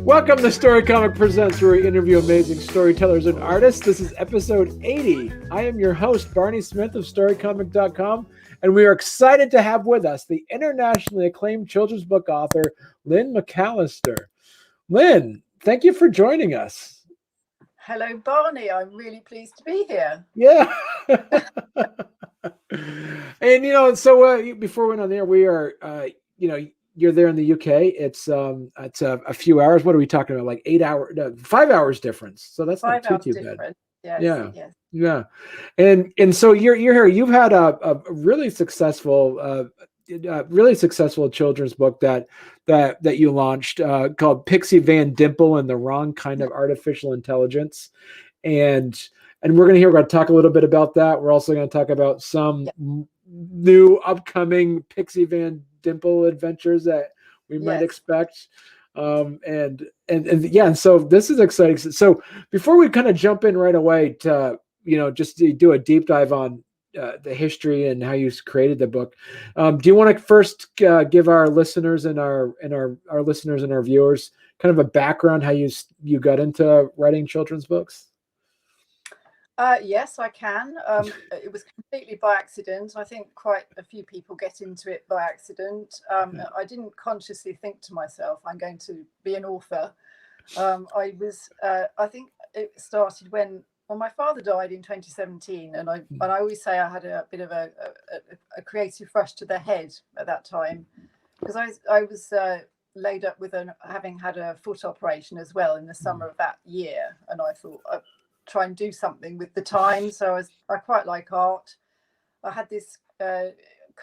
Welcome to Storycomic Presents, where we interview amazing storytellers and artists. This is episode 80. I am your host, Barney Smith of Storycomic.com, and we are excited to have with us the internationally acclaimed children's book author, Lynn McAllister. Lynn, thank you for joining us. Hello, Barney. I'm really pleased to be here. Yeah. And, so before we went on there, we are, you're there in the UK. It's a few hours. What are we talking about? Like 8 hours, no, 5 hours difference. So that's not too different. bad. Yes, Yeah. Yeah. And so you're here. You've had a really successful children's book that you launched called Pixie Van Dimple and the Wrong Kind of Artificial Intelligence. And we're going to talk a little bit about that. We're also going to talk about some new upcoming Pixie Van Dimple adventures that we might expect. And so this is exciting. So before we kind of jump in right away to, just to do a deep dive on the history and how you created the book, do you want to first give our listeners and our listeners and our viewers kind of a background how you got into writing children's books? Yes, I can. It was completely by accident. I think quite a few people get into it by accident. I didn't consciously think to myself, I'm going to be an author. I think it started when my father died in 2017, and I always say I had a bit of a creative rush to the head at that time, because I was laid up with having had a foot operation as well in the summer of that year, and I thought I'd try and do something with the time. So I quite like art. I had this. I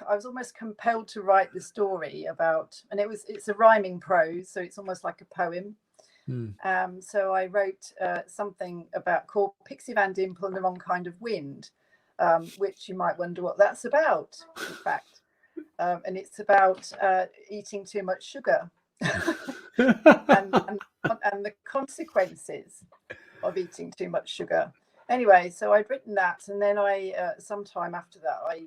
was almost compelled to write the story about, and it's a rhyming prose, so it's almost like a poem. So I wrote something called Pixie Van Dimple and the Wrong Kind of Wind, which you might wonder what that's about, in fact. And it's about eating too much sugar and the consequences of eating too much sugar. Anyway, so I'd written that, and then sometime after that, I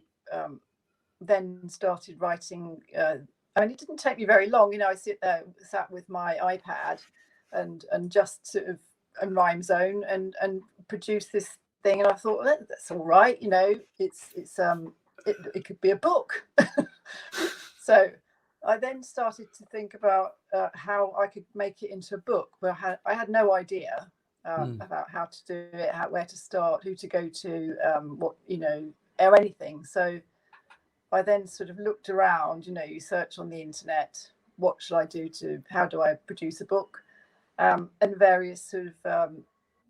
then started writing. It didn't take me very long. I sat with my iPad and just sort of a rhyme zone and produce this thing, and I thought, well, that's all right. It could be a book. So I then started to think about how I could make it into a book, but I had no idea about how to do it, where to start, who to go to, or anything. So I then sort of looked around, you search on the internet, what should I do how do I produce a book? And various sort of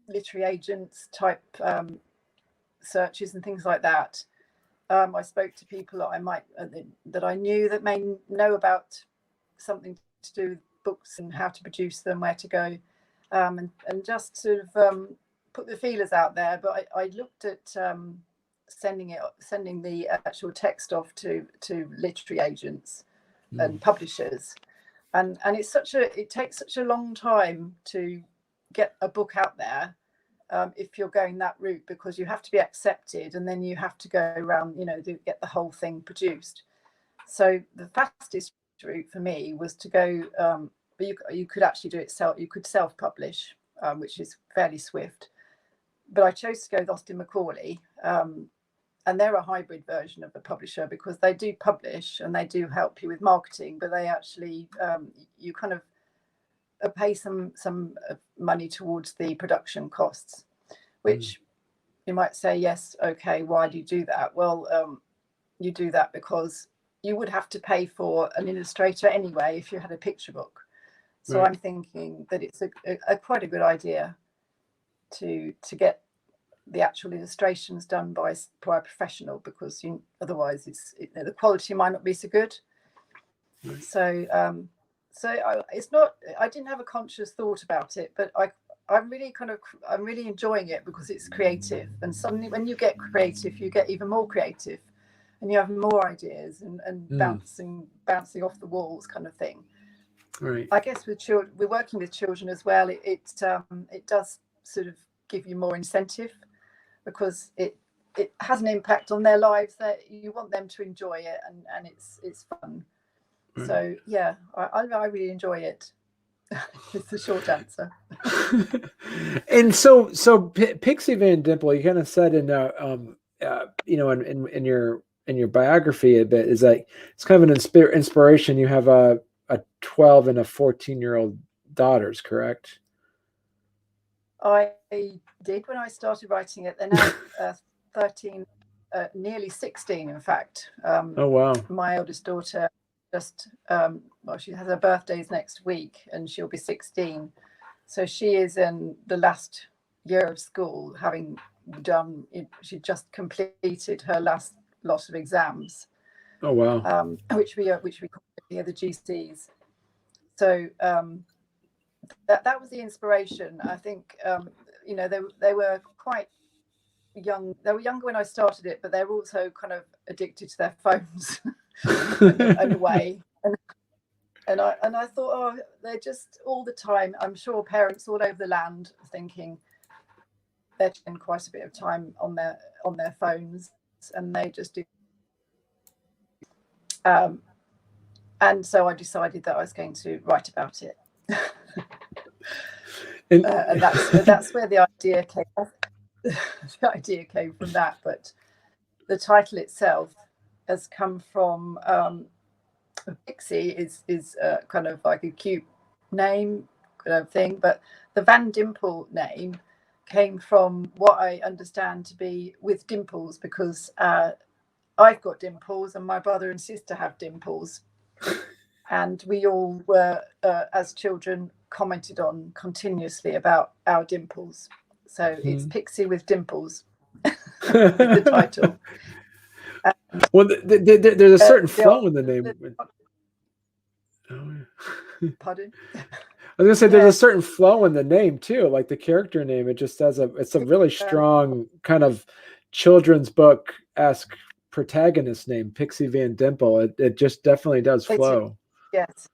literary agents type searches and things like that. I spoke to people that I knew that may know about something to do with books and how to produce them, where to go, and just sort of put the feelers out there. But I looked at sending the actual text off to literary agents and publishers, and it takes such a long time to get a book out there. If you're going that route, because you have to be accepted and then you have to go around, get the whole thing produced. So the fastest route for me was to go, but you could actually do it you could self-publish, which is fairly swift. But I chose to go with Austin Macaulay, and they're a hybrid version of a publisher, because they do publish and they do help you with marketing, but they actually, you kind of pay some money towards the production costs, which you might say, yes, okay, why do you do that? Well, you do that because you would have to pay for an illustrator anyway if you had a picture book. So right. I'm thinking that it's a quite a good idea to get the actual illustrations done by a professional, because otherwise the quality might not be so good. Right. So it's not. I didn't have a conscious thought about it, but I'm really enjoying it because it's creative. And suddenly, when you get creative, you get even more creative, and you have more ideas and bouncing off the walls, kind of thing. Right. I guess with children, we're working with children as well. It does sort of give you more incentive, because it has an impact on their lives that you want them to enjoy it, and it's fun. So yeah, I really enjoy it. It's the short answer. And so Pixie Van Dimple, you kind of said in in your biography a bit, is like it's kind of an inspiration. You have a 12 and a 14-year-old daughters, correct? I did when I started writing it. They're now 13, nearly 16, in fact. Oh wow! My eldest daughter just she has her birthdays next week, and she'll be 16. So she is in the last year of school, having done. She just completed her last lot of exams. Oh wow! Which we call the GCs. So that was the inspiration. I think they were quite young. They were younger when I started it, but they were also kind of addicted to their phones in a way. And I thought, oh, they're just all the time. I'm sure parents all over the land are thinking they spend quite a bit of time on their phones, and they just do. And so I decided that I was going to write about it. And that's where the idea came. The idea came from that, but the title itself has come from Pixie is kind of like a cute name kind of thing, but the Van Dimple name came from what I understand to be with dimples, because I've got dimples and my brother and sister have dimples, and we all were as children commented on continuously about our dimples. So it's Pixie with dimples, the title. Well, there's a certain flow in the name. Pardon? I was gonna say there's a certain flow in the name too, like the character name. It just has it's a really strong kind of children's book-esque protagonist name, Pixie Van Dimple. It just definitely does flow. Yes,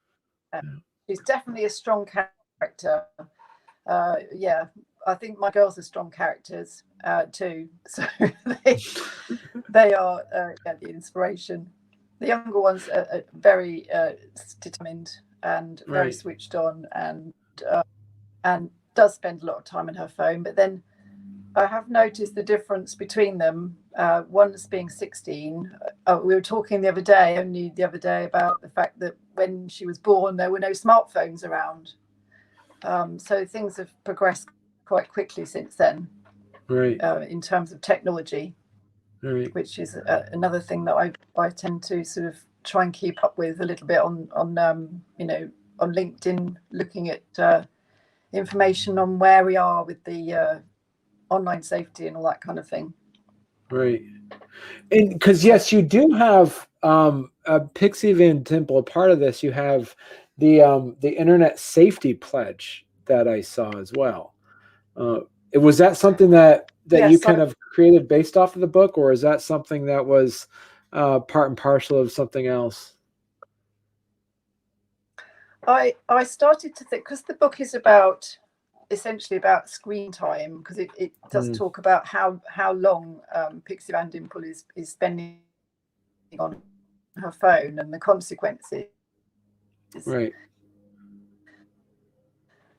she's definitely a strong character. Yeah, I think my girls are strong characters too, so they are the inspiration. The younger ones are very determined and very switched on, and does spend a lot of time on her phone. But then I have noticed the difference between them. One's being 16. We were talking only the other day, about the fact that when she was born, there were no smartphones around. So things have progressed quite quickly since then, in terms of technology, which is another thing that I tend to sort of try and keep up with a little bit on LinkedIn, looking at information on where we are with the online safety and all that kind of thing. Right. And because yes, you do have Pixie Van Dimple. Part of this, you have the Internet Safety Pledge that I saw as well. Was that something that you kind of created based off of the book, or is that something that was part and parcel of something else? I started to think, because the book is essentially about screen time, because it does talk about how long Pixie Van Dimple is spending on her phone and the consequences. Right.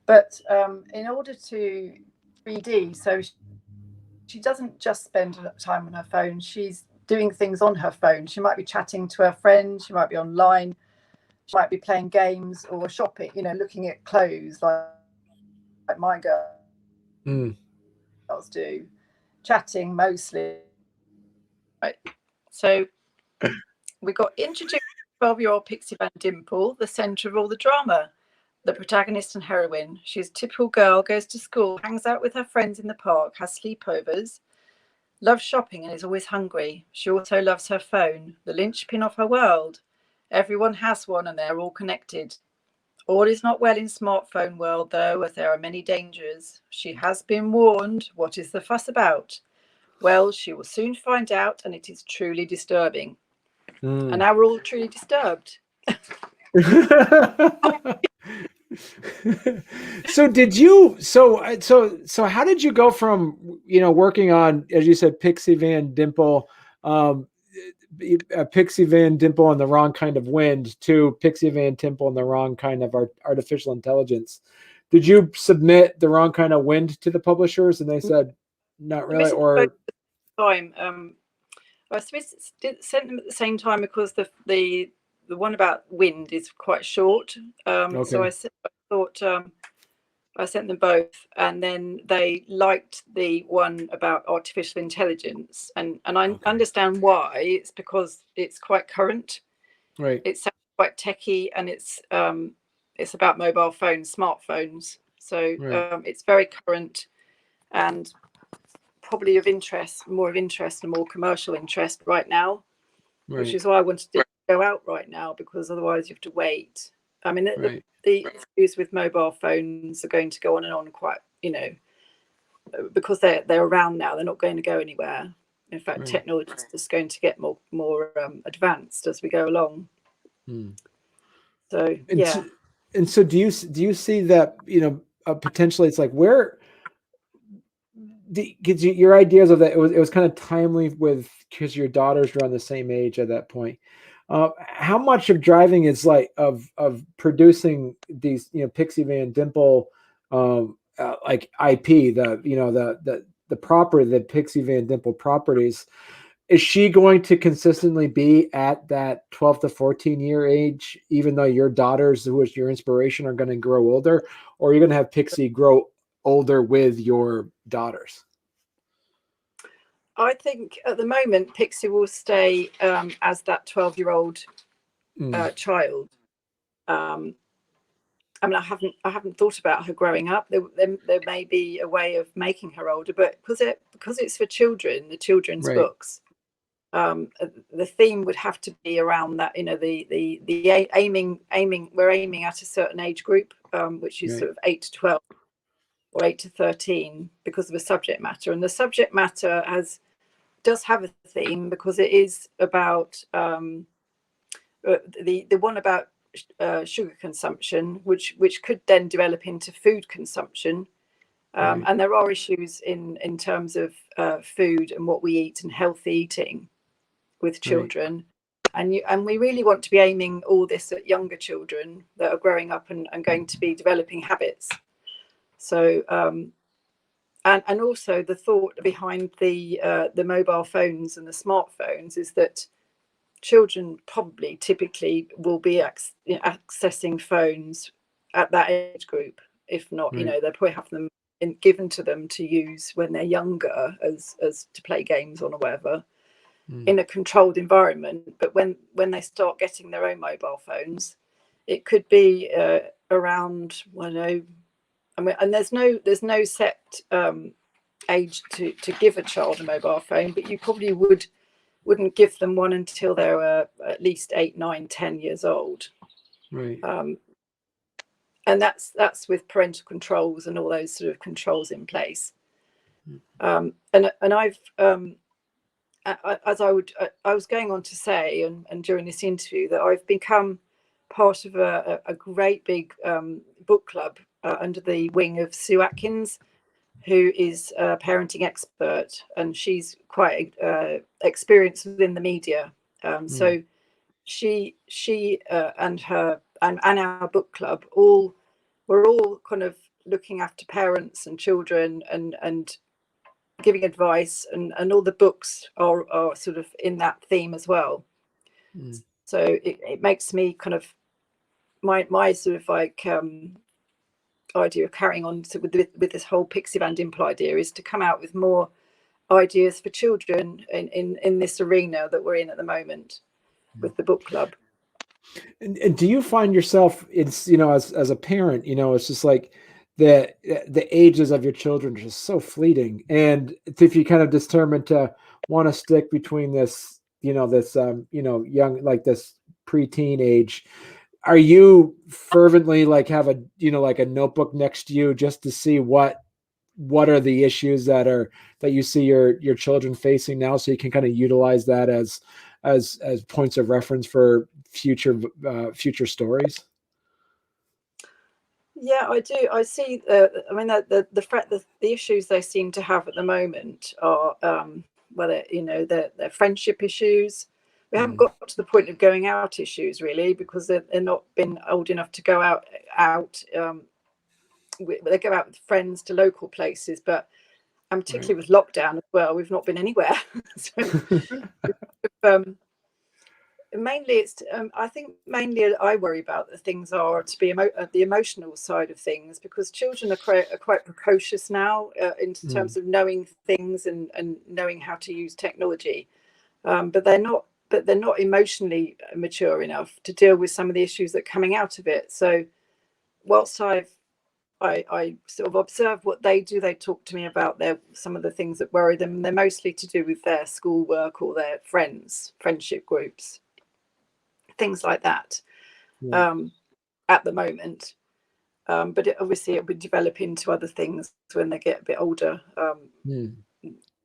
But in order to 3D, so she doesn't just spend time on her phone. She's doing things on her phone. She might be chatting to her friends. She might be online. She might be playing games or shopping, looking at clothes like my girls do, chatting mostly. Right. So we got introduced to 12-year-old Pixie Van Dimple, the centre of all the drama, the protagonist and heroine. She's a typical girl, goes to school, hangs out with her friends in the park, has sleepovers, loves shopping and is always hungry. She also loves her phone, the linchpin of her world. Everyone has one and they're all connected. All is not well in smartphone world, though, as there are many dangers. She has been warned. What is the fuss about? Well, she will soon find out, and it is truly disturbing. And now we're all truly disturbed. So did you? So how did you go from working on, as you said, Pixie Van Dimple, Pixie Van Dimple and the Wrong Kind of Wind to Pixie Van Dimple and the Wrong Kind of Artificial Intelligence. Did you submit the Wrong Kind of Wind to the publishers and they said not really? Or time I sent them at the same time because the one about wind is quite short. So I thought I sent them both, and then they liked the one about artificial intelligence, and I understand why. It's because it's quite current. Right. It's quite techie, and it's about mobile phones, smartphones. So it's very current and probably of interest, more and more commercial interest right now, which is why I wanted to go out right now, because otherwise you have to wait. I mean, the issues with mobile phones are going to go on and on quite, because they're around now. They're not going to go anywhere. In fact, technology is just going to get more advanced as we go along. So so do you see that potentially it's like where because your ideas of that it was kind of timely because your daughters were on the same age at that point. How much of driving is like of producing these Pixie Van Dimple like IP, the property, the Pixie Van Dimple properties? Is she going to consistently be at that 12 to 14 year age, even though your daughters, who is your inspiration, are going to grow older? Or are you going to have Pixie grow older with your daughters? I think at the moment Pixie will stay as that 12-year-old child. I mean, I haven't thought about her growing up. There may be a way of making her older, but because it's for children, the children's books, the theme would have to be around that. The aiming. We're aiming at a certain age group, which is sort of 8 to 12 or 8 to 13, because of the subject matter. And the subject matter does have a theme, because it is about the one about sugar consumption, which could then develop into food consumption, and there are issues in terms of food and what we eat and healthy eating with children, and we really want to be aiming all this at younger children that are growing up and going to be developing habits. So and also the thought behind the mobile phones and the smartphones is that children probably typically will be accessing phones at that age group. If not, they'll probably have them given to them to use when they're younger as to play games on or whatever, in a controlled environment. But when they start getting their own mobile phones, it could be around, I mean, and there's no set age to give a child a mobile phone, but you probably wouldn't give them one until they were at least 8, 9, 10 years old. And that's with parental controls and all those sort of controls in place. And I've I was going on to say, and during this interview, that I've become part of a great big book club under the wing of Sue Atkins, who is a parenting expert, and she's quite experienced within the media. So she and her and our book club we're all kind of looking after parents and children and giving advice, and all the books are sort of in that theme as well. So it makes me kind of my sort of like idea of carrying on with this whole Pixie Van Dimple idea is to come out with more ideas for children in this arena that we're in at the moment with the book club. And do you find yourself, it's as a parent, it's just like the ages of your children are just so fleeting, and if you kind of determine to want to stick between this young, like this preteen age, are you fervently like have a like a notebook next to you just to see what are the issues that you see your children facing now, so you can kind of utilize that as points of reference for future stories? Yeah, I do. I see. I mean, the issues they seem to have at the moment are they're friendship issues, we haven't got to the point of going out issues really, because they're not been old enough to go out. They go out with friends to local places, but and particularly with lockdown as well, we've not been anywhere. So mainly it's I think mainly I worry about the things are to be the emotional side of things, because children are quite precocious now in terms of knowing things and knowing how to use technology, but they're not emotionally mature enough to deal with some of the issues that are coming out of it. So whilst I sort of observe what they do, they talk to me about some of the things that worry them, and they're mostly to do with their schoolwork or their friendship groups, things like that, at the moment. But obviously it would develop into other things when they get a bit older.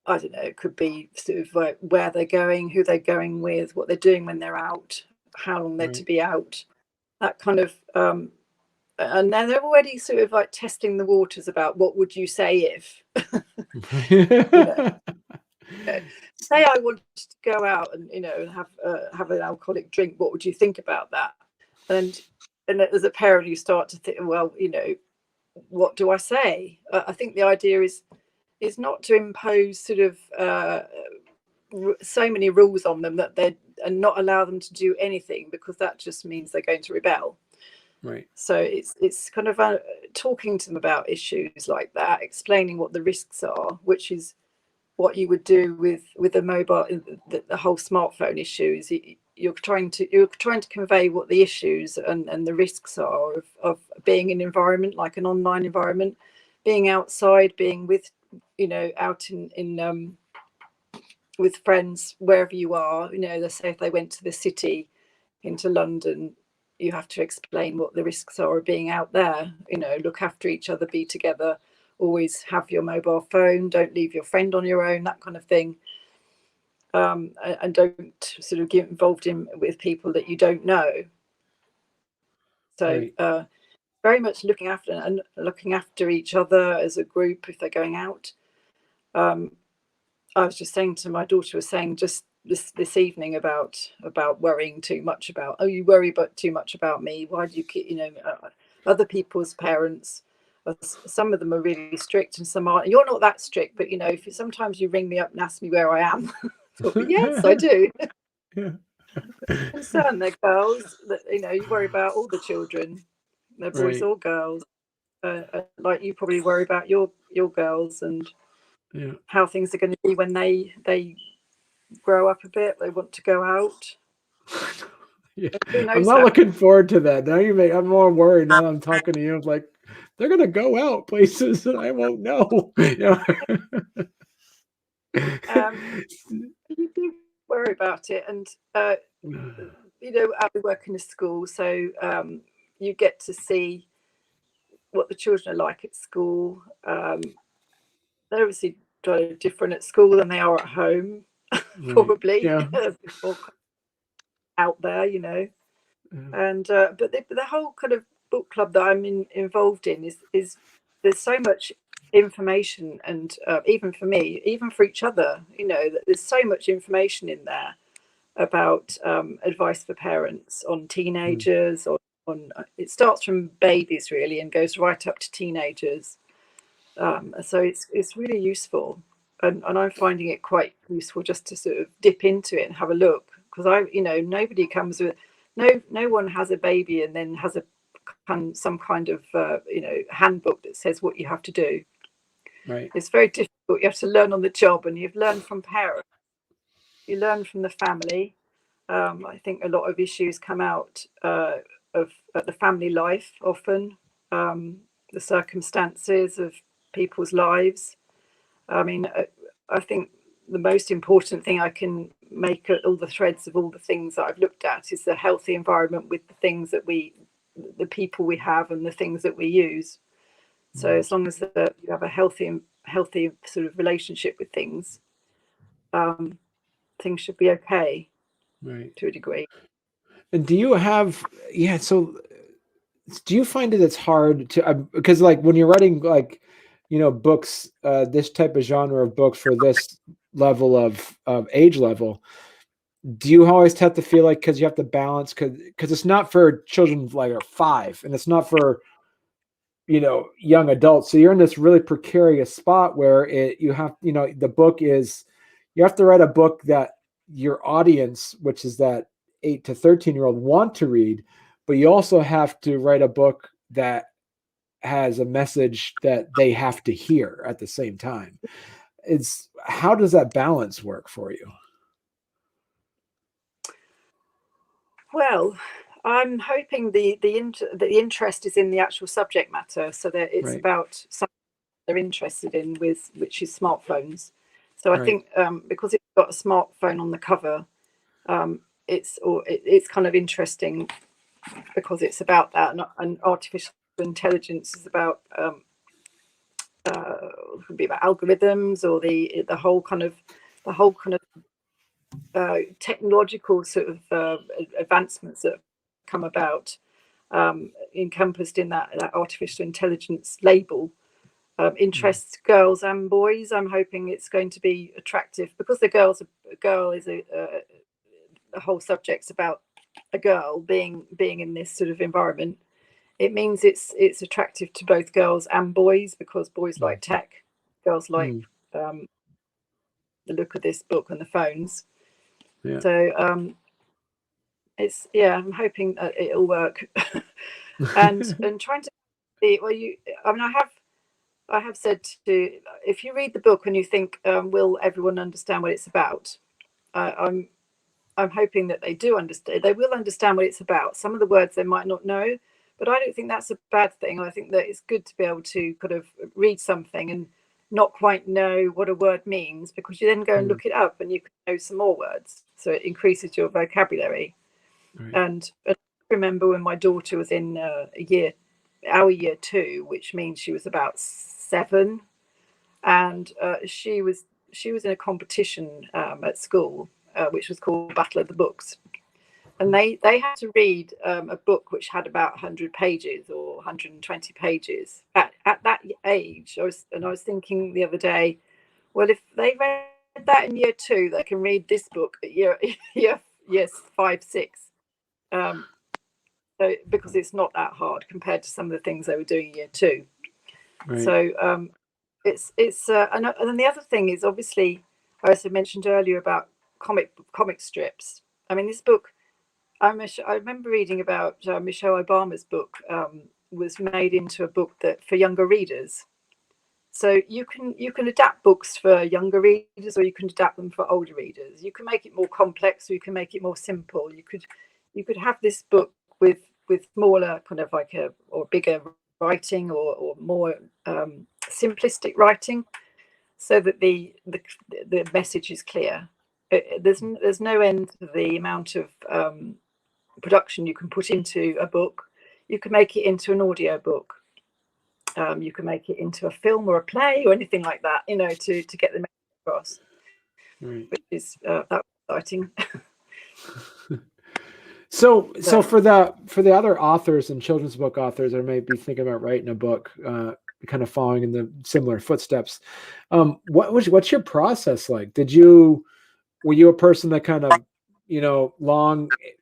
I don't know, it could be sort of like where they're going, who they're going with, what they're doing when they're out, how long they're to be out, that kind of and then they're already sort of like testing the waters about what would you say if say I wanted to go out and have an alcoholic drink, what would you think about that? And as a parent you start to think, well, what do I say? I think the idea is not to impose sort of so many rules on them and not allow them to do anything, because that just means they're going to rebel. Right. So it's kind of talking to them about issues like that, explaining what the risks are, which is what you would do with the mobile, the whole smartphone issues. You're trying to convey what the issues and the risks are of being in an environment like an online environment, being outside, being with out in with friends wherever you are. Let's say if they went to the city, into London, you have to explain what the risks are of being out there. Look after each other, be together, always have your mobile phone, don't leave your friend on your own, that kind of thing. And don't sort of get involved with people that you don't know. So very much looking after each other as a group if they're going out. I was just saying to my daughter, was saying just this evening about worrying too much about, you worry too much about me, why do you other people's parents, some of them are really strict and some aren't. You're not that strict, but sometimes you ring me up and ask me where I am. But yes, I do. Concern they're girls, that you worry about all the children, they're boys or girls, like you probably worry about your girls and how things are going to be when they grow up a bit, they want to go out. I'm not looking forward to that. Now I'm more worried now I'm talking to you. I'm like, they're gonna go out places and I won't know. You do worry about it, and I work in a school, so you get to see what the children are like at school. They're obviously different at school than they are at home, probably. Out there, and but the whole kind of book club that I'm involved in is there's so much information, and even for me, even for each other, there's so much information in there about advice for parents on teenagers, on it starts from babies really and goes right up to teenagers. So it's really useful, and I'm finding it quite useful just to sort of dip into it and have a look, because nobody comes with no one has a baby and then has some kind of handbook that says what you have to do. Right. It's very difficult. You have to learn on the job, and you've learned from parents, you learn from the family. I think a lot of issues come out of the family life often, the circumstances of people's lives. I mean, I think the most important thing I can make all the threads of all the things that I've looked at is the healthy environment with the things that the people we have and the things that we use. So as long as you have a healthy sort of relationship with things, things should be okay, right, to a degree. And do you have so do you find it's hard to because like when you're writing like books, this type of genre of books for this level of age level, do you always have to feel like, because you have to balance, because it's not for children like are 5, and it's not for young adults, so you're in this really precarious spot where you have the book is, you have to write a book that your audience, which is that 8 to 13-year-old, want to read, but you also have to write a book that has a message that they have to hear at the same time. How does that balance work for you? Well, I'm hoping the interest is in the actual subject matter, so that it's Right. about something they're interested in, which is smartphones. So I think because it's got a smartphone on the cover, it's kind of interesting because it's about that, and artificial intelligence is about could be about algorithms, or the whole kind of technological sort of advancements that have come about, encompassed in that artificial intelligence label. Interests girls and boys. I'm hoping it's going to be attractive because the girl is the whole subject's about a girl being in this sort of environment. It means it's attractive to both girls and boys, because boys like tech, girls like the look of this book and the phones. Yeah. So I'm hoping that it'll work. and trying to see, I have said if you read the book and you think, will everyone understand what it's about? I'm hoping that they do understand. They will understand what it's about. Some of the words they might not know, but I don't think that's a bad thing. I think that it's good to be able to kind of read something and not quite know what a word means, because you then go and look it up and you can know some more words. So it increases your vocabulary. Right. And I remember when my daughter was in our year 2, which means she was about 7, and she was in a competition at school, which was called Battle of the Books, and they had to read a book which had about 100 pages or 120 pages at that age. I was thinking the other day, well, if they read that in year 2, they can read this book at year 5, 6. So because it's not that hard compared to some of the things they were doing in year 2. Right. So it's and then the other thing is, obviously, I also mentioned earlier about comic strips. I mean, this book, I remember reading about Michelle Obama's book was made into a book that for younger readers. So you can adapt books for younger readers, or you can adapt them for older readers. You can make it more complex, or you can make it more simple. You could have this book with smaller kind of like or bigger writing, or more simplistic writing, so that the message is clear. There's no end to the amount of production you can put into a book. You can make it into an audio book. You can make it into a film or a play or anything like that, to get the message across. Right. Which is that's exciting. So for the other authors and children's book authors that may be thinking about writing a book, kind of following in the similar footsteps, what's your process like? Were you a person that kind of,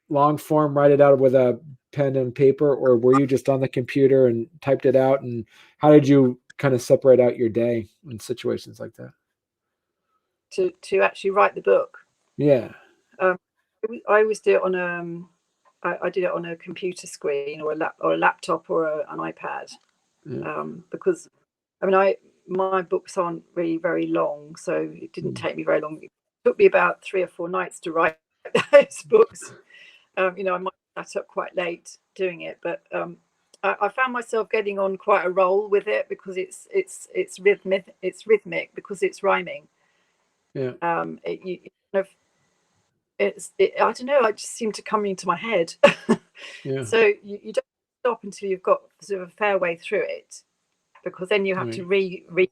long form write it out with a pen and paper, or were you just on the computer and typed it out? And how did you kind of separate out your day in situations like that? To actually write the book. Yeah. I always do it on I did it on a computer screen, or a laptop, or an iPad, because my books aren't really very long, so it didn't take me very long. It took me about 3 or 4 nights to write those books. I might sat up quite late doing it, but I found myself getting on quite a roll with it, because it's rhythmic because it's rhyming. Yeah. I don't know, I just seem to come into my head. Yeah. So you don't stop until you've got sort of a fair way through it, because then you have to regain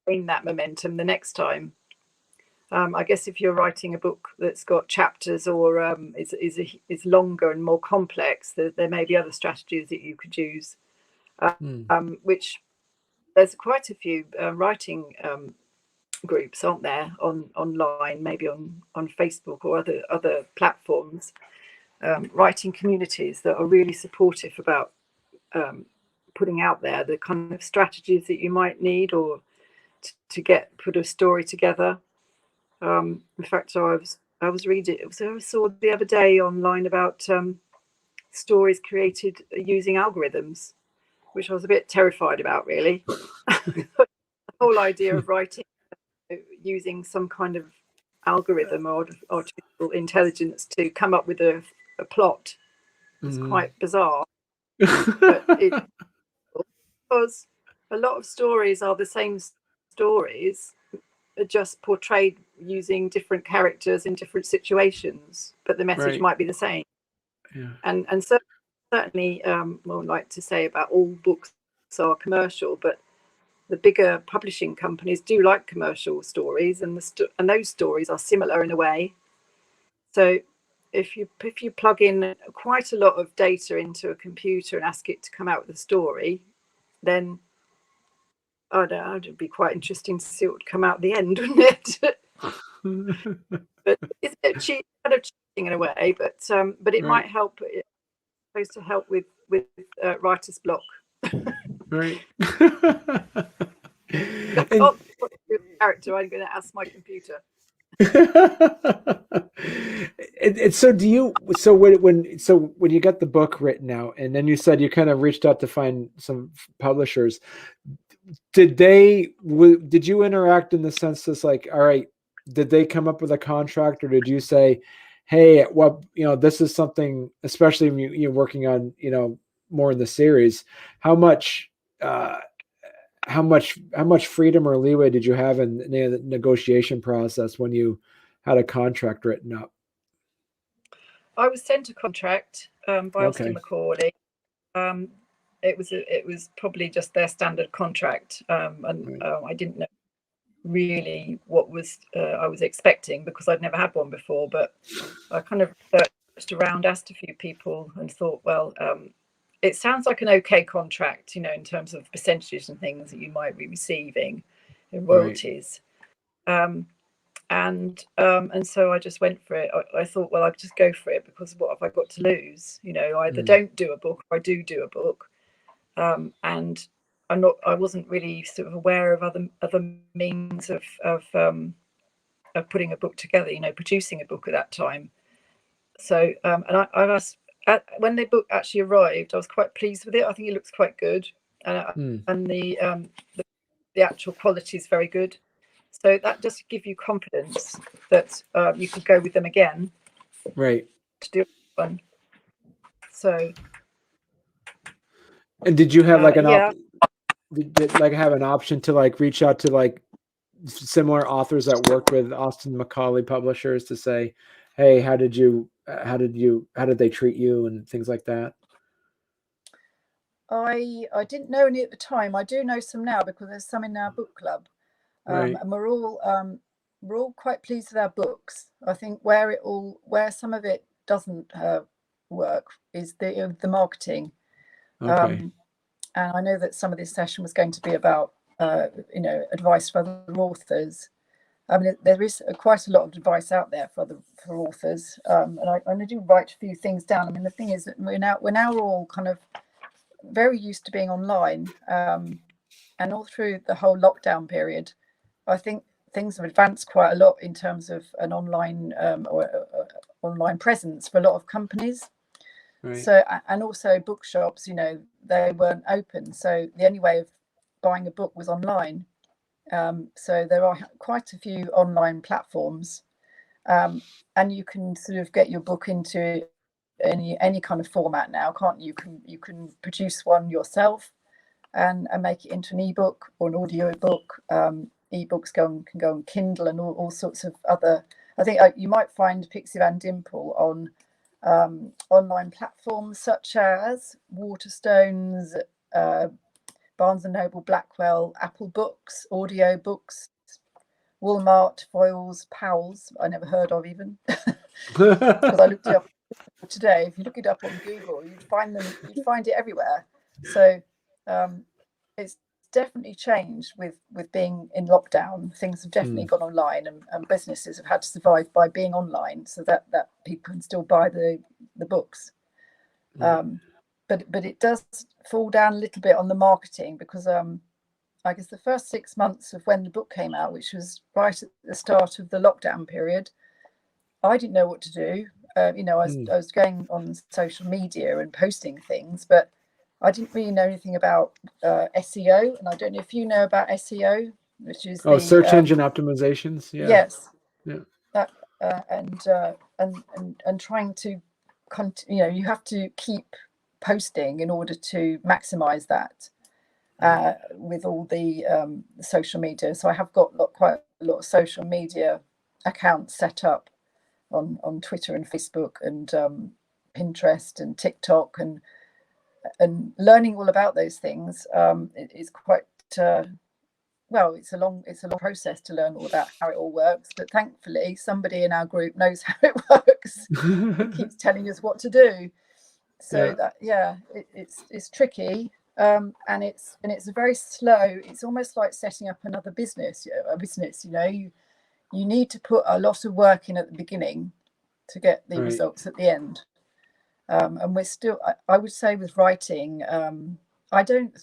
that momentum the next time. I guess if you're writing a book that's got chapters, or is longer and more complex, there may be other strategies that you could use, which there's quite a few writing groups, aren't there, online, maybe on Facebook or other platforms, writing communities that are really supportive about putting out there the kind of strategies that you might need, or to put a story together. In fact, I was reading, I saw the other day online about stories created using algorithms, which I was a bit terrified about, really. The whole idea of writing using some kind of algorithm or artificial intelligence to come up with a plot is quite bizarre. But because a lot of stories are the same stories, just portrayed using different characters in different situations, but the message might be the same. Yeah. And certainly, well, like to say about all books are commercial, but the bigger publishing companies do like commercial stories, and those stories are similar in a way. So if you plug in quite a lot of data into a computer and ask it to come out with a story, then I don't know, it'd be quite interesting to see what would come out at the end, wouldn't it? But it's kind of cheating in a way, but it might help. It's supposed to help with writer's block. Right. I can't put a character. I'm going to ask my computer. So do you? So when you got the book written out, and then you said you kind of reached out to find some publishers. Did you interact in the sense that's like, all right, did they come up with a contract, or did you say, hey, well, this is something, especially when you're working on, more in the series, how much freedom or leeway did you have in the negotiation process when you had a contract written up? I was sent a contract by Austin McCauley. It was probably just their standard contract, and I didn't know really what I was expecting, because I'd never had one before. But I kind of searched around, asked a few people, and thought, well, it sounds like an okay contract, in terms of percentages and things that you might be receiving in royalties. And so I just went for it. I thought, well, I'll just go for it, because what have I got to lose? Either don't do a book, or I do a book. And I wasn't really sort of aware of other means of putting a book together, producing a book at that time. So and I was, when the book actually arrived, I was quite pleased with it. I think it looks quite good, and the actual quality is very good. So that just gives you confidence that you could go with them again, right? To do one. So. And did you have like have an option to like reach out to like similar authors that worked with Austin McCauley publishers to say, hey, how did they treat you and things like that? I didn't know any at the time. I do know some now, because there's some in our book club, and we're all quite pleased with our books. I think where some of it doesn't work is the marketing. And I know that some of this session was going to be about advice for other authors. I mean, there is quite a lot of advice out there for authors, and I do write a few things down. I mean, the thing is that we're now all kind of very used to being online, and all through the whole lockdown period, I think things have advanced quite a lot in terms of an online online presence for a lot of companies. So, and also bookshops, they weren't open, so the only way of buying a book was online. So there are quite a few online platforms, and you can sort of get your book into any kind of format now, can't you? You can produce one yourself and make it into an ebook or an audio book. Ebooks can go on Kindle and all sorts of other. I think you might find Pixie Van Dimple on online platforms such as Waterstones, Barnes and Noble, Blackwell, Apple Books, audio books, Walmart, Foyles, Powell's, I never heard of even, because I looked it up today. If you look it up on Google, you'd find it everywhere. So it's definitely changed with being in lockdown. Things have definitely gone online, and businesses have had to survive by being online, so that people can still buy the books. But it does fall down a little bit on the marketing, because I guess the first 6 months of when the book came out, which was right at the start of the lockdown period, I didn't know what to do. I was going on social media and posting things, but I didn't really know anything about SEO, and I don't know if you know about SEO, which is search engine optimizations. Yeah. Yes. Yeah. That and trying to, you have to keep posting in order to maximize that with all the social media. So I have got quite a lot of social media accounts set up on Twitter and Facebook and Pinterest and TikTok, and learning all about those things is quite well, it's a long process to learn all about how it all works, but thankfully somebody in our group knows how it works and keeps telling us what to do. So it's tricky, and it's a very slow. It's almost like setting up another business. You need to put a lot of work in at the beginning to get the results at the end. And we're still, I would say, with writing, I don't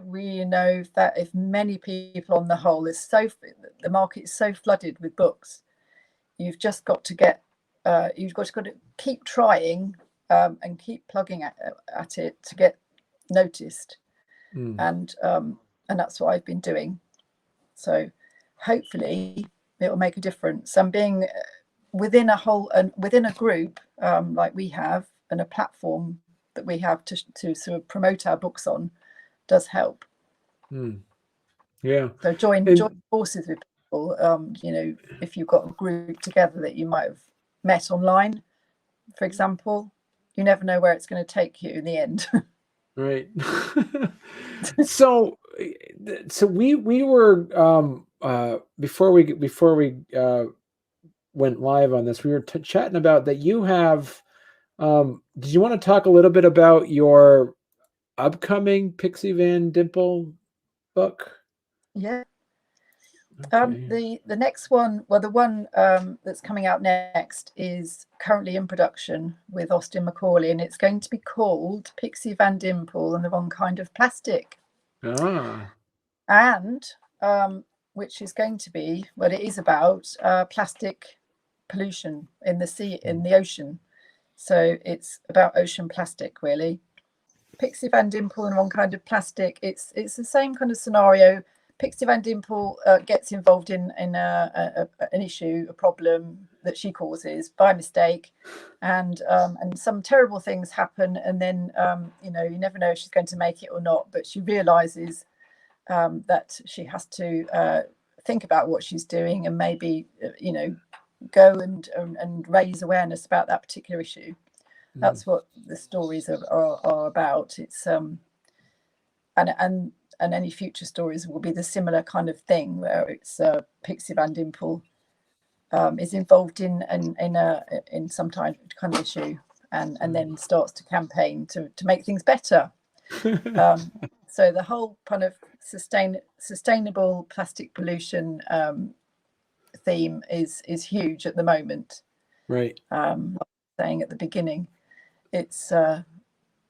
really know if many people on the whole the market is so flooded with books. You've just got to you've got to keep trying and keep plugging at it to get noticed, and that's what I've been doing. So hopefully it will make a difference. And being within a group like we have, and a platform that we have to sort of promote our books on, does help. Yeah. So join forces with people. If you've got a group together that you might have met online, for example, you never know where it's going to take you in the end. Right. So we were before we went live on this, we were chatting about that you have. Did you want to talk a little bit about your upcoming Pixie Van Dimple book? Yeah. Okay. The next one, well, the one that's coming out next is currently in production with Austin Macaulay, and it's going to be called Pixie Van Dimple and the Wrong Kind of Plastic. And which is going to be, well, it is about plastic pollution in the sea, in the ocean. So it's about ocean plastic, really. Pixie Van Dimple and Wrong Kind of Plastic. It's the same kind of scenario. Pixie Van Dimple gets involved in an issue, a problem that she causes by mistake, and some terrible things happen, and then you never know if she's going to make it or not. But she realizes that she has to think about what she's doing, and maybe go and raise awareness about that particular issue. That's what the stories are about. It's and any future stories will be the similar kind of thing, where it's Pixie Van Dimple is involved in some kind of issue, and then starts to campaign to make things better. So the whole kind of sustainable plastic pollution theme is huge at the moment. Right. Like I was saying at the beginning, it's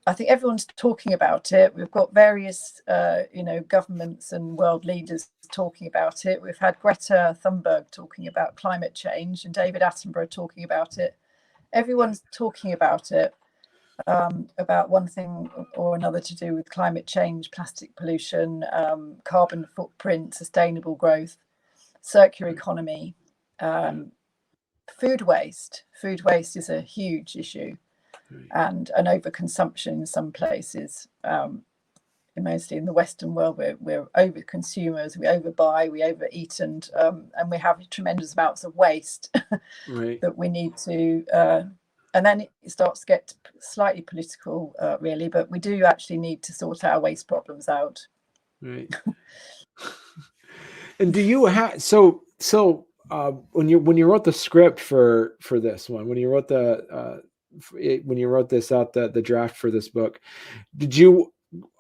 I think everyone's talking about it. We've got various governments and world leaders talking about it. We've had Greta Thunberg talking about climate change, and David Attenborough talking about it. Everyone's talking about it, about one thing or another to do with climate change, plastic pollution, carbon footprint, sustainable growth, circular economy, food waste. Food waste is a huge issue, and an overconsumption in some places. Mostly in the Western world, we're over consumers, we overbuy, we overeat, and we have tremendous amounts of waste that we need to. And then it starts to get slightly political, really. But we do actually need to sort our waste problems out. Right. And do you have when you wrote the script for this one, when you wrote this out, the draft for this book, did you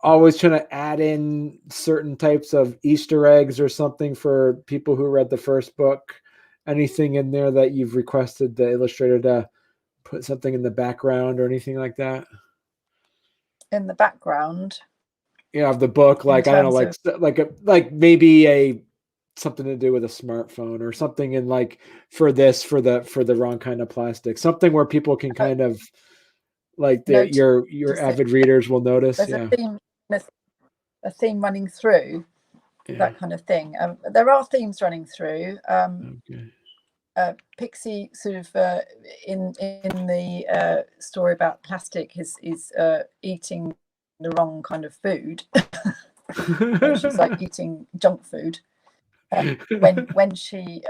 always trying to add in certain types of Easter eggs or something for people who read the first book? Anything in there that you've requested the illustrator to put something in the background or anything like that? In the background, Of the book, in like, I don't know, terms of, like maybe something to do with a smartphone or something, in like for the wrong kind of plastic, something where people can kind of like notice your it. avid readers will notice. There's Yeah. a theme running through, Yeah. that kind of thing. There are themes running through. Okay. Pixie sort of in the story about plastic is eating the wrong kind of food. She's like eating junk food. When she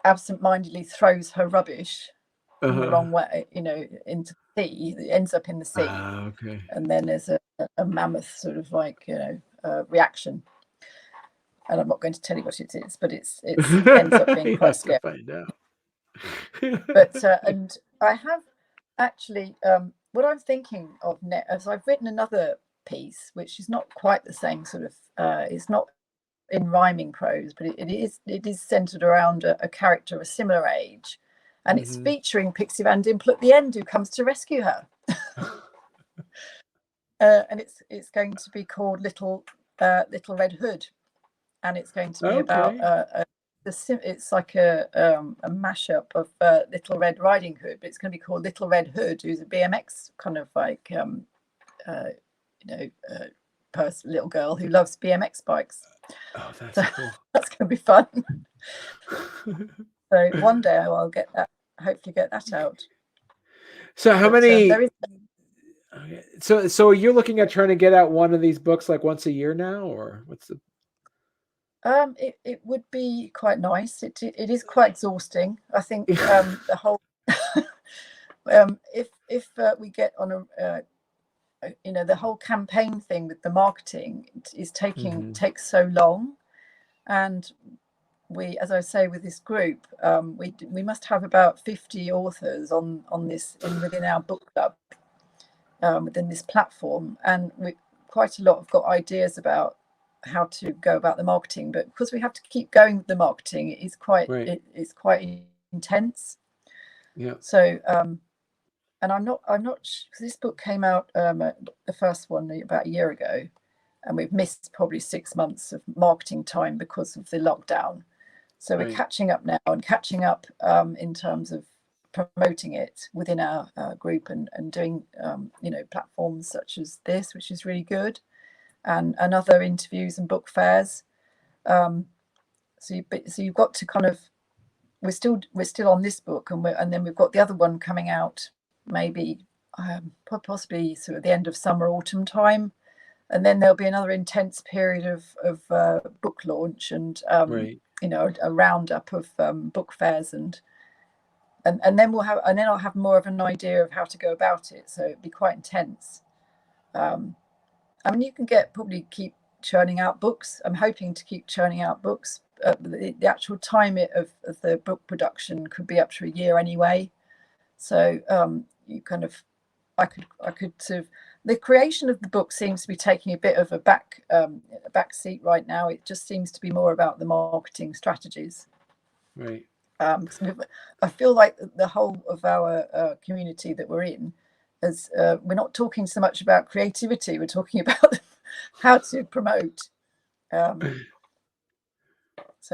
absent-mindedly throws her rubbish in the wrong way, into the sea, it ends up in the sea, Okay. and then there's a mammoth sort of like reaction. And I'm not going to tell you what it is, but it ends up being You quite have to scary. find out. But and I have actually what I'm thinking of as I've written another piece, which is not quite the same sort of. It's not in rhyming prose, but it is centered around a character of a similar age, and it's featuring Pixie Van Dimple at the end, who comes to rescue her. And it's going to be called Little Red Hood, and it's going to be about it's like a mashup of Little Red Riding Hood, but it's going to be called Little Red Hood, who's a BMX kind of like little girl who loves BMX bikes. Oh, that's cool. That's going to be fun. So one day I'll hopefully get that out. So how many? So you're looking at trying to get out one of these books like once a year now, or what's the? It would be quite nice. It is quite exhausting. I think the whole if we get on the whole campaign thing with the marketing is takes so long, and we, as I say, with this group, we must have about 50 authors on this within our book club, within this platform, and quite a lot have got ideas about how to go about the marketing, but because we have to keep going with the marketing, it's quite quite intense. Yeah. So and I'm not because this book came out, the first one, about a year ago, and we've missed probably 6 months of marketing time because of the lockdown. So we're catching up now, and catching up in terms of promoting it within our group, and doing platforms such as this, which is really good, and other interviews and book fairs. So you've got to kind of, we're still on this book, and then we've got the other one coming out maybe possibly sort of the end of summer, autumn time, and then there'll be another intense period of book launch, and a roundup of book fairs, and then I'll have more of an idea of how to go about it. So it'd be quite intense. I mean, you can probably keep churning out books. I'm hoping to keep churning out books. The actual time of the book production could be up to a year anyway. So I could sort of, the creation of the book seems to be taking a bit of a back seat right now. It just seems to be more about the marketing strategies. Right. I feel like the whole of our community that we're in, we're not talking so much about creativity. We're talking about how to promote. So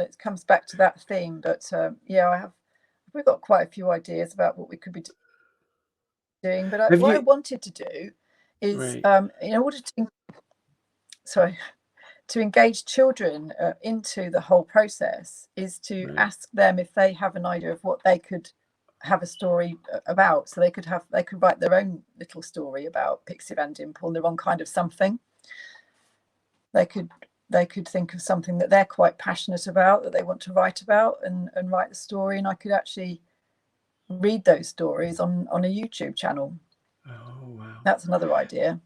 it comes back to that theme. But we've got quite a few ideas about what we could be doing. But what I wanted to do is, in order to engage children into the whole process, is to ask them if they have an idea of what they could have a story about. So they could write their own little story about Pixie Van Dimple and the wrong kind of something. They could think of something that they're quite passionate about, that they want to write about, and write the story, and I could actually read those stories on a YouTube channel. Oh wow, that's another idea.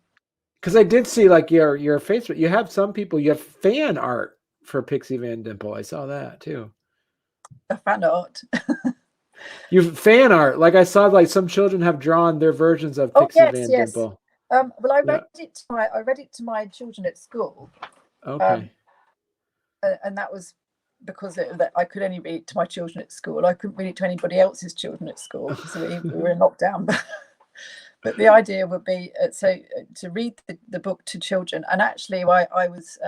Because I did see like your Facebook, you have some people, you have fan art for Pixie Van Dimple. I saw that too. A fan art. You fan art, like I saw like some children have drawn their versions of Pixie Van Dimple. Well, I Yeah. read it to my children at school, Okay. and that was because that I could only read it to my children at school. I couldn't read it to anybody else's children at school because we were in lockdown. But the idea would be to read the book to children, and actually, I was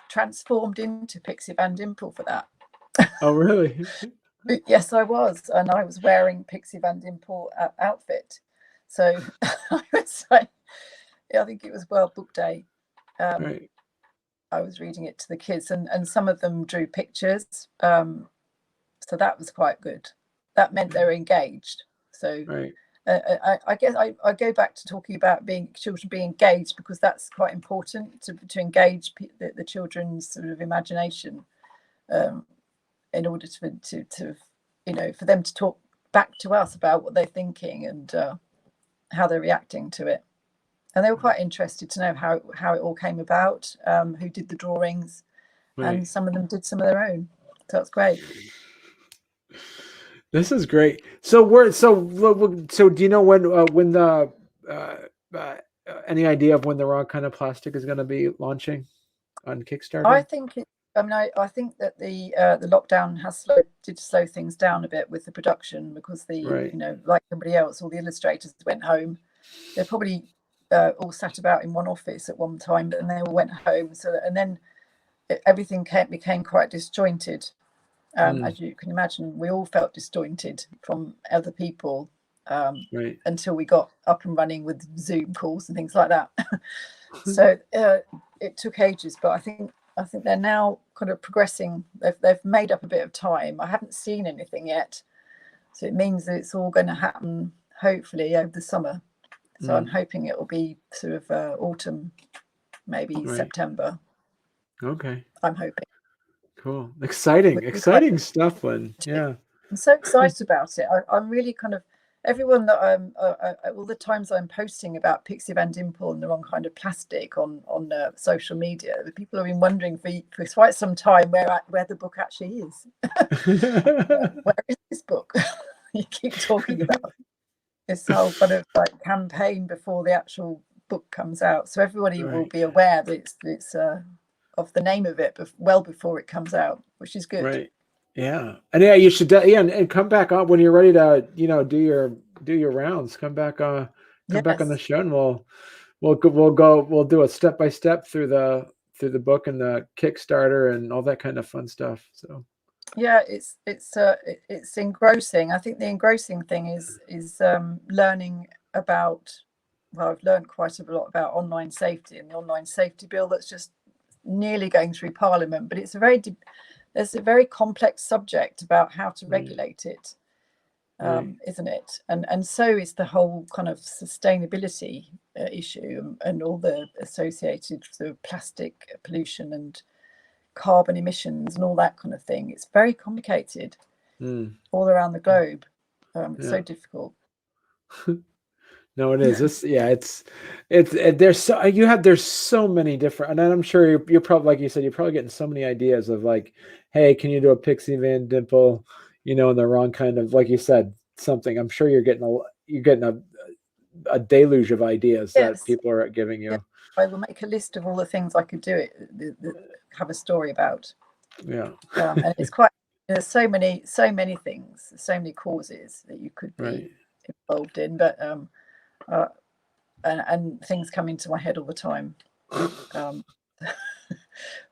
transformed into Pixie Van Dimple for that. Oh, really? Yes, I was, and I was wearing Pixie Van Dimple outfit. So I was like, I think it was World Book Day. Right. I was reading it to the kids, and some of them drew pictures. So that was quite good. That meant they were engaged. So Right. I guess I go back to talking about children being engaged, because that's quite important to engage the children's sort of imagination, in order to for them to talk back to us about what they're thinking and how they're reacting to it. And they were quite interested to know how it all came about, who did the drawings, Right. and some of them did some of their own. So that's great. This is great. So do you know when the any idea of when the Wrong Kind of Plastic is going to be launching on Kickstarter? I think I think that the lockdown did slow things down a bit with the production, because Right. like everybody else, all the illustrators went home. They're probably all sat about in one office at one time, but then they all went home. And then everything became quite disjointed. As you can imagine, we all felt disjointed from other people, Right. until we got up and running with Zoom calls and things like that. So it took ages, but I think they're now kind of progressing. They've made up a bit of time. I haven't seen anything yet, so it means that it's all going to happen hopefully over the summer. So I'm hoping it will be sort of autumn, maybe Right. September. Okay. I'm hoping. Cool. Exciting stuff, Lynn. Yeah. I'm so excited about it. I'm really kind of, everyone that all the times I'm posting about Pixie Van Dimple and the Wrong Kind of Plastic on social media, the people have been wondering for quite some time where the book actually is. Where is this book? You keep talking about this whole kind of like campaign before the actual book comes out, so everybody will be aware that it's of the name of it well before it comes out, which is good. Right. Yeah. And yeah, you should and come back on when you're ready to do your rounds. Come back back on the show, and we'll do a step-by-step through the book and the Kickstarter and all that kind of fun stuff. So yeah, it's engrossing. I think the engrossing thing is learning about, well, I've learned quite a lot about online safety and the online safety bill that's just nearly going through Parliament, but it's there's a very complex subject about how to regulate it, isn't it? And so is the whole kind of sustainability issue and all the associated sort of plastic pollution and carbon emissions and all that kind of thing. It's very complicated all around the globe. It's so difficult. No, it is. There's so many different, and I'm sure you're probably, like you said, you're probably getting so many ideas of like, hey, can you do a Pixie Van Dimple, in the Wrong Kind of, like you said, something. I'm sure you're getting a deluge of ideas that people are giving you. Yeah. I will make a list of all the things I could do have a story about. Yeah. And it's quite, there's so many things, so many causes that you could be involved in, but and things come into my head all the time.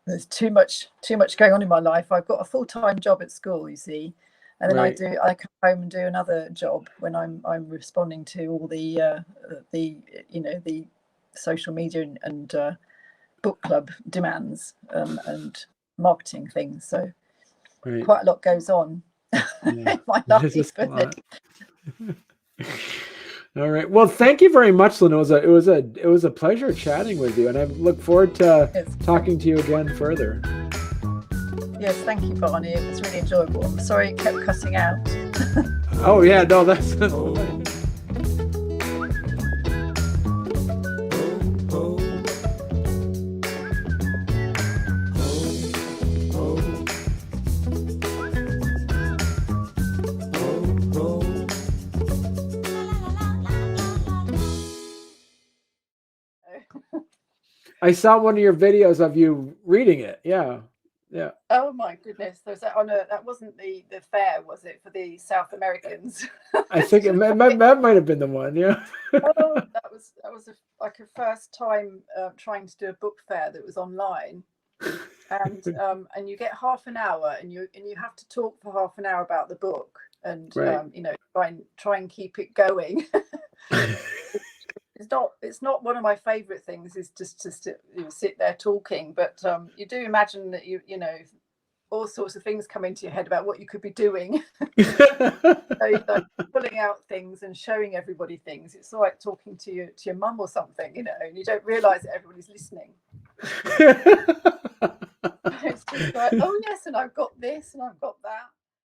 There's too much going on in my life. I've got a full-time job at school, you see, and then I come home and do another job when I'm responding to all the social media and book club demands and marketing things. So quite a lot goes on in my life. All right. Well, thank you very much, Lynn. It was a pleasure chatting with you, and I look forward to talking to you again further. Yes, thank you, Barney. It was really enjoyable. I'm sorry it kept cutting out. Oh yeah, no, that's I saw one of your videos of you reading it. Yeah. Yeah. Oh my goodness! There's that on a, that wasn't the fair, was it, for the South Americans? I think that might have been the one. Yeah. Oh, that was like a first time trying to do a book fair that was online, and you get half an hour, and you have to talk for half an hour about the book, and Right. you know, try and keep it going. It's not one of my favorite things, is just to sit there talking, but you do imagine that you know, all sorts of things come into your head about what you could be doing. So you're like pulling out things and showing everybody things. It's like talking to your mum or something, you know, and you don't realize that everybody's listening. It's just like, oh yes, and I've got this and I've got that.